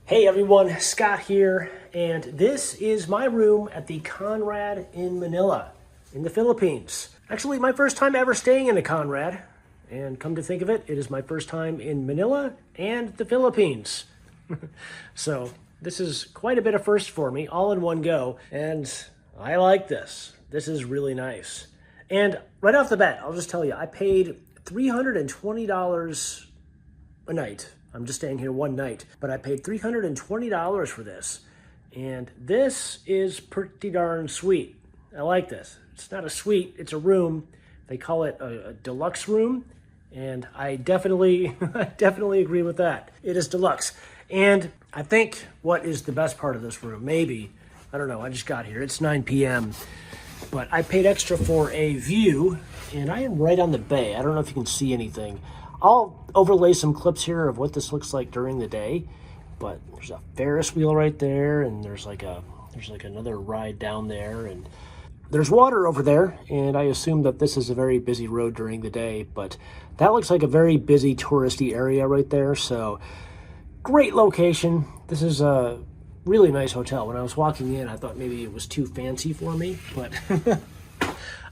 Hey everyone, Scott here, and this is my room at the Conrad in Manila, in the Philippines. Actually, my first time ever staying in a Conrad, and come to think of it, it is my first time in Manila and the Philippines. So this is quite a bit of first for me, all in one go, and I like this. This is really nice. And right off the bat, I'll just tell you, I paid $320 a night. I'm just staying here one night, but I paid $320 for this. And this is pretty darn sweet. I like this. It's not a suite, it's a room. They call it a deluxe room. And I definitely agree with that. It is deluxe. And I think what is the best part of this room, maybe, I don't know, I just got here, it's 9 p.m. But I paid extra for a view, and I am right on the bay. I don't know if you can see anything. I'll overlay some clips here of what this looks like during the day, but there's a Ferris wheel right there, and there's like another ride down there, and there's water over there, and I assume that this is a very busy road during the day, but that looks like a very busy touristy area right there, so great location. This is a really nice hotel. When I was walking in, I thought maybe it was too fancy for me, but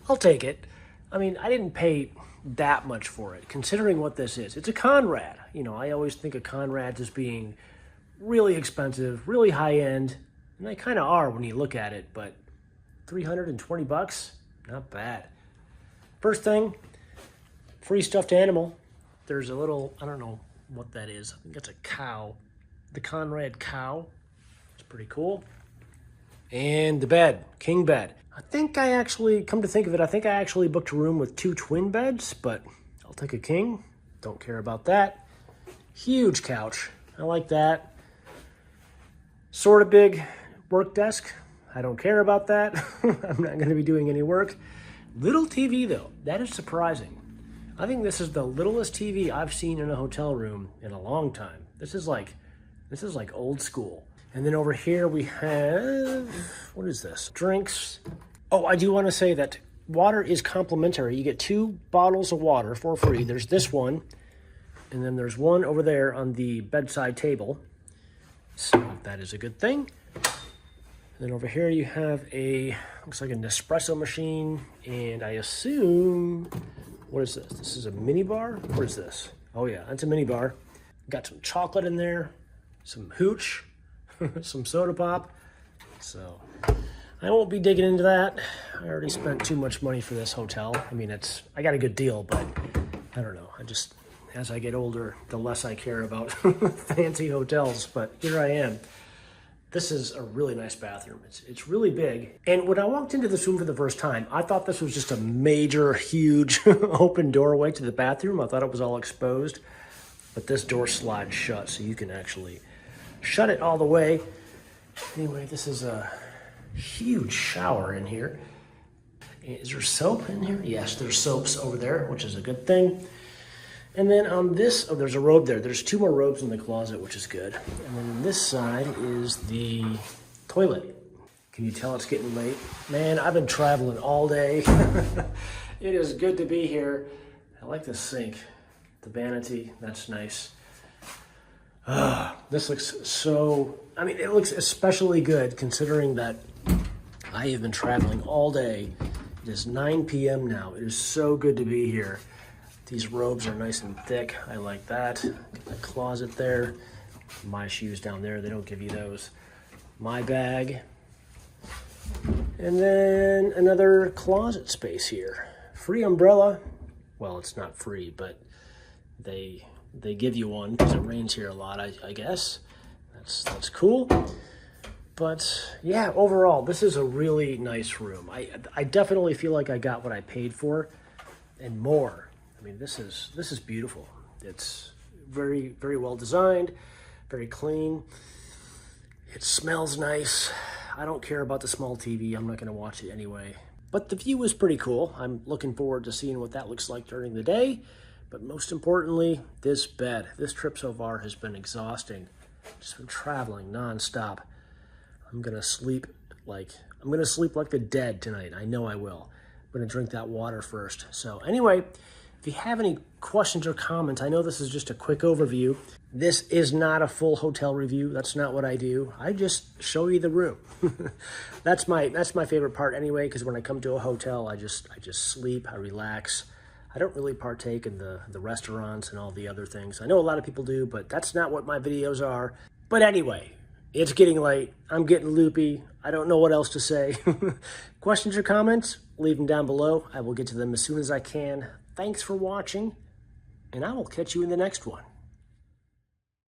I'll take it. I mean, I didn't pay that much for it, considering what this is. It's a Conrad. You know, I always think of Conrads as being really expensive, really high-end, and they kind of are when you look at it, but 320 bucks, not bad. First thing, free stuffed animal. There's a little, I don't know what that is. I think that's a cow. The Conrad cow. It's pretty cool. And the bed, king bed. I think I actually, come to think of it, I think I actually booked a room with 2 twin beds, but I'll take a king. Don't care about that. Huge couch. I like that. Sort of big work desk. I don't care about that. I'm not going to be doing any work. Little TV though. That is surprising. I think this is the littlest TV I've seen in a hotel room in a long time. This is like old school. And then over here we have, what is this? Drinks. Oh, I do want to say that water is complimentary. You get 2 bottles of water for free. There's this one, and then there's one over there on the bedside table. So that is a good thing. And then over here you have looks like an espresso machine, and I assume, what is this? This is a mini bar? What is this? Oh yeah, that's a mini bar. Got some chocolate in there, some hooch, some soda pop. So I won't be digging into that. I already spent too much money for this hotel. I mean, I got a good deal, but I don't know. As I get older, the less I care about fancy hotels, but here I am. This is a really nice bathroom. It's really big. And when I walked into this room for the first time, I thought this was just a major, huge open doorway to the bathroom. I thought it was all exposed, but this door slides shut, so you can actually shut it all the way. Anyway, this is a huge shower in here. Is there soap in here? Yes, there's soaps over there, which is a good thing. And then on this, oh, there's a robe there. There's 2 more robes in the closet, which is good. And then this side is the toilet. Can you tell it's getting late? Man, I've been traveling all day. It is good to be here. I like the sink, the vanity, that's nice. This looks so, I mean, it looks especially good considering that I have been traveling all day. It is 9 p.m. now. It is so good to be here. These robes are nice and thick. I like that. Got the closet there. My shoes down there, they don't give you those. My bag. And then another closet space here. Free umbrella. Well, it's not free, but they give you one because it rains here a lot, I guess. That's cool. But yeah, overall, this is a really nice room. I definitely feel like I got what I paid for and more. I mean, this is beautiful. It's very, very well designed, very clean. It smells nice. I don't care about the small TV. I'm not going to watch it anyway. But the view is pretty cool. I'm looking forward to seeing what that looks like during the day. But most importantly, this bed. This trip so far has been exhausting. Just been traveling nonstop. I'm gonna sleep like the dead tonight. I know I will. I'm gonna drink that water first. So anyway, if If you have any questions or comments, I know this is just a quick overview. This is not a full hotel review. That's not what I do. I just show you the room. That's my favorite part anyway, because when I come to a hotel, I just sleep, I relax. I don't really partake in the restaurants and all the other things. I know a lot of people do, but that's not what my videos are. But anyway, it's getting late. I'm getting loopy. I don't know what else to say. Questions or comments? Leave them down below. I will get to them as soon as I can. Thanks for watching, and I will catch you in the next one.